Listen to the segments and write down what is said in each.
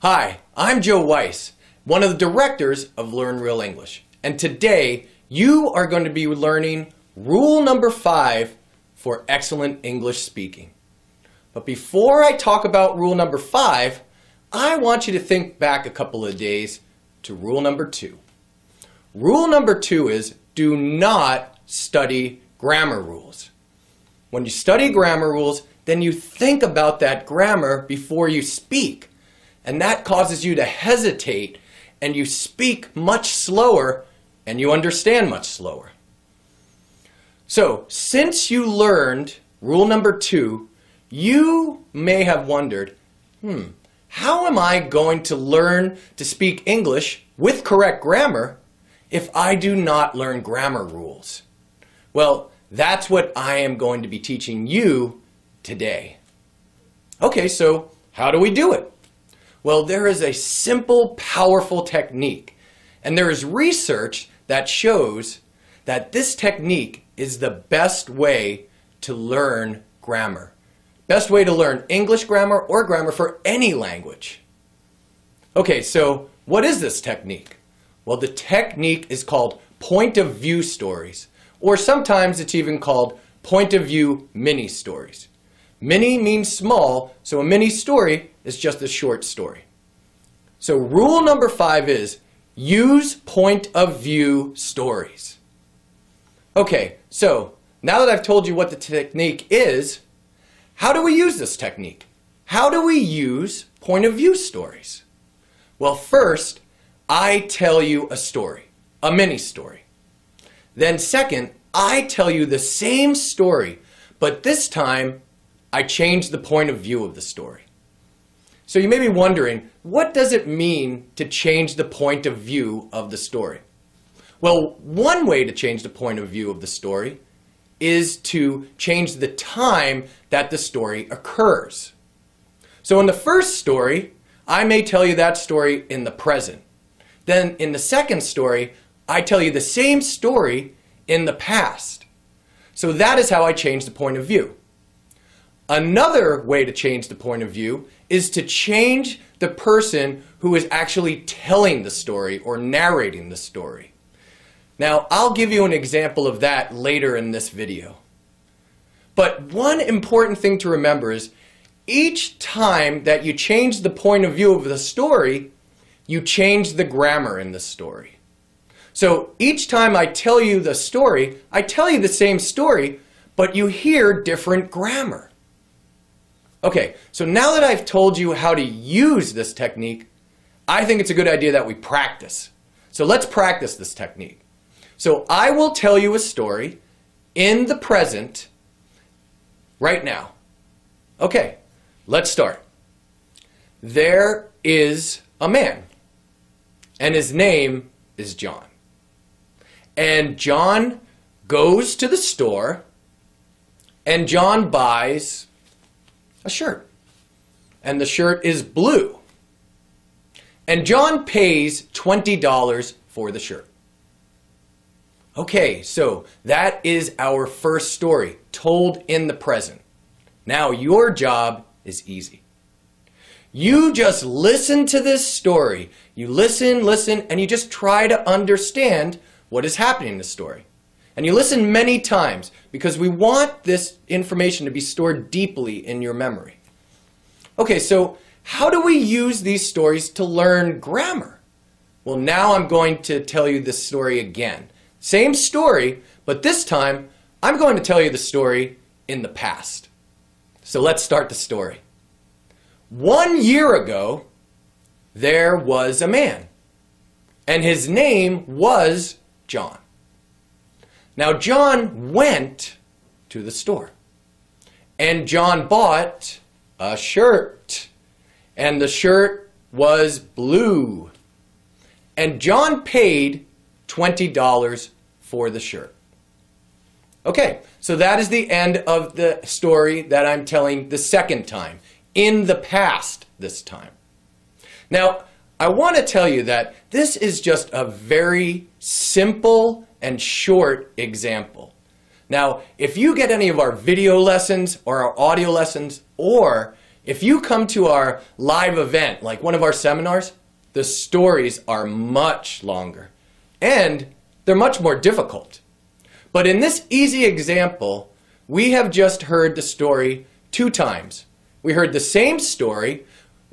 Hi, I'm Joe Weiss, one of the directors of Learn Real English. And today, you are going to be learning rule number 5 for excellent English speaking. But before I talk about rule number 5, I want you to think back a couple of days to rule number 2. Rule number 2 is do not study grammar rules. When you study grammar rules, then you think about that grammar before you speak. And that causes you to hesitate, and you speak much slower, and you understand much slower. So, since you learned rule number 2, you may have wondered, how am I going to learn to speak English with correct grammar if I do not learn grammar rules? Well, that's what I am going to be teaching you today. Okay, so how do we do it? Well, there is a simple, powerful technique, and there is research that shows that this technique is the best way to learn grammar. Best way to learn English grammar or grammar for any language. Okay, so what is this technique? Well, the technique is called point of view stories, or sometimes it's even called point of view mini stories. Mini means small, so a mini story is just a short story. So rule number 5 is use point of view stories. Okay, so now that I've told you what the technique is, how do we use this technique? How do we use point of view stories? Well, first, I tell you a story, a mini story. Then second, I tell you the same story, but this time I change the point of view of the story. So you may be wondering, what does it mean to change the point of view of the story? Well, one way to change the point of view of the story is to change the time that the story occurs. So in the first story, I may tell you that story in the present. Then in the second story, I tell you the same story in the past. So that is how I change the point of view. Another way to change the point of view is to change the person who is actually telling the story or narrating the story. Now, I'll give you an example of that later in this video. But one important thing to remember is each time that you change the point of view of the story, you change the grammar in the story. So each time I tell you the story, I tell you the same story, but you hear different grammar. Okay, so now that I've told you how to use this technique, I think it's a good idea that we practice. So let's practice this technique. So I will tell you a story in the present right now. Okay, let's start. There is a man, and his name is John. And John goes to the store, and John buys a shirt. And the shirt is blue. And John pays $20 for the shirt. Okay, so that is our first story, told in the present. Now your job is easy. You just listen to this story. You listen, and you just try to understand what is happening in the story. And you listen many times because we want this information to be stored deeply in your memory. Okay, so how do we use these stories to learn grammar? Well, now I'm going to tell you this story again. Same story, but this time I'm going to tell you the story in the past. So let's start the story. 1 year ago, there was a man, and his name was John. Now, John went to the store, and John bought a shirt, and the shirt was blue, and John paid $20 for the shirt. Okay, so that is the end of the story that I'm telling the second time, in the past this time. Now, I want to tell you that this is just a very simple and short example. Now, if you get any of our video lessons or our audio lessons, or If you come to our live event, like one of our seminars, the stories are much longer and they're much more difficult. But in this easy example, we have just heard the story 2 times. We heard the same story,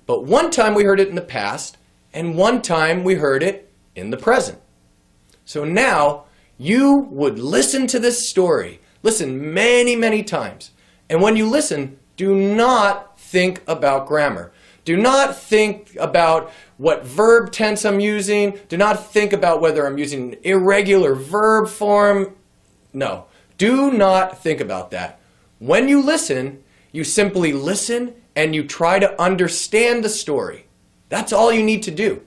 but one time we heard it in the past and one time we heard it in the present. So now you would listen to this story. Listen many, many times. And when you listen, do not think about grammar. Do not think about what verb tense I'm using. Do not think about whether I'm using an irregular verb form. No, do not think about that. When you listen, you simply listen and you try to understand the story. That's all you need to do.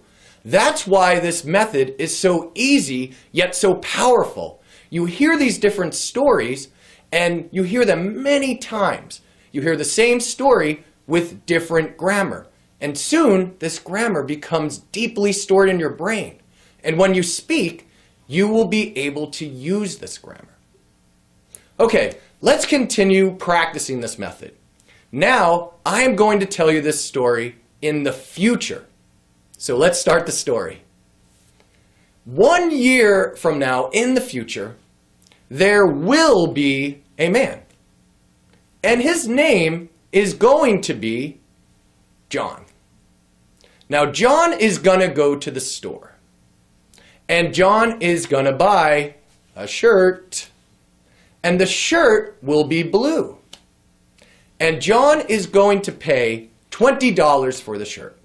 That's why this method is so easy yet so powerful. You hear these different stories and you hear them many times. You hear the same story with different grammar. And soon this grammar becomes deeply stored in your brain. And when you speak, you will be able to use this grammar. Okay, let's continue practicing this method. Now, I am going to tell you this story in the future. So let's start the story. 1 year from now, in the future, there will be a man. And his name is going to be John. Now, John is going to go to the store. And John is going to buy a shirt. And the shirt will be blue. And John is going to pay $20 for the shirt.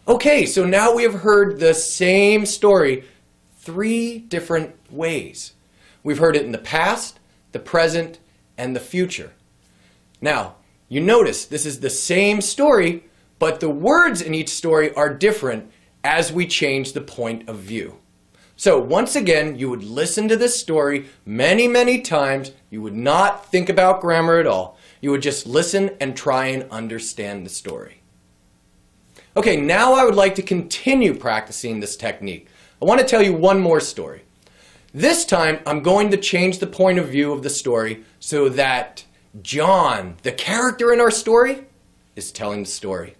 Okay, so now we have heard the same story 3 different ways. We've heard it in the past, the present, and the future. Now, you notice this is the same story, but the words in each story are different as we change the point of view. So once again, you would listen to this story many, many times. You would not think about grammar at all. You would just listen and try and understand the story. Okay, now I would like to continue practicing this technique. I want to tell you one more story. This time, I'm going to change the point of view of the story so that John, the character in our story, is telling the story.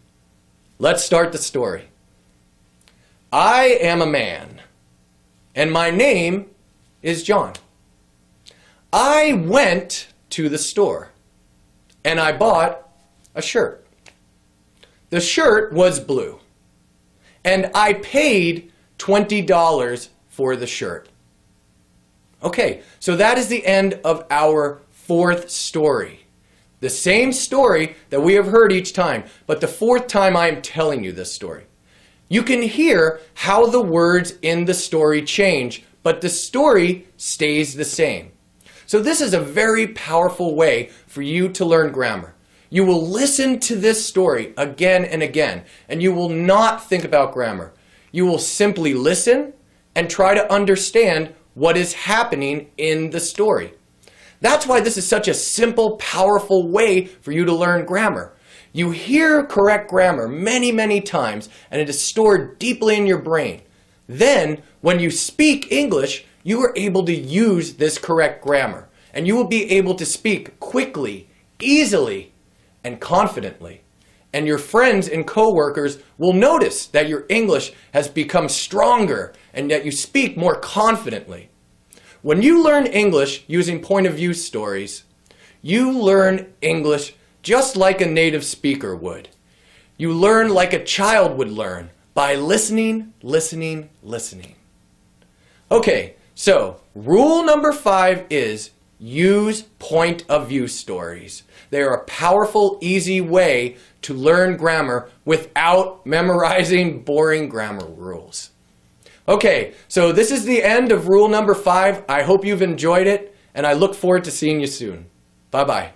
Let's start the story. I am a man, and my name is John. I went to the store, and I bought a shirt. The shirt was blue, and I paid $20 for the shirt. Okay, so that is the end of our 4th story. The same story that we have heard each time, but the 4th time I am telling you this story. You can hear how the words in the story change, but the story stays the same. So this is a very powerful way for you to learn grammar. You will listen to this story again and again, and you will not think about grammar. You will simply listen and try to understand what is happening in the story. That's why this is such a simple, powerful way for you to learn grammar. You hear correct grammar many, many times, and it is stored deeply in your brain. Then, when you speak English, you are able to use this correct grammar, and you will be able to speak quickly, easily, and confidently. And your friends and coworkers will notice that your English has become stronger and that you speak more confidently. When you learn English using point of view stories, you learn English just like a native speaker would. You learn like a child would learn by listening, listening, listening. Okay, so rule number 5 is use point of view stories. They are a powerful, easy way to learn grammar without memorizing boring grammar rules. Okay, so this is the end of rule number 5. I hope you've enjoyed it, and I look forward to seeing you soon. Bye-bye.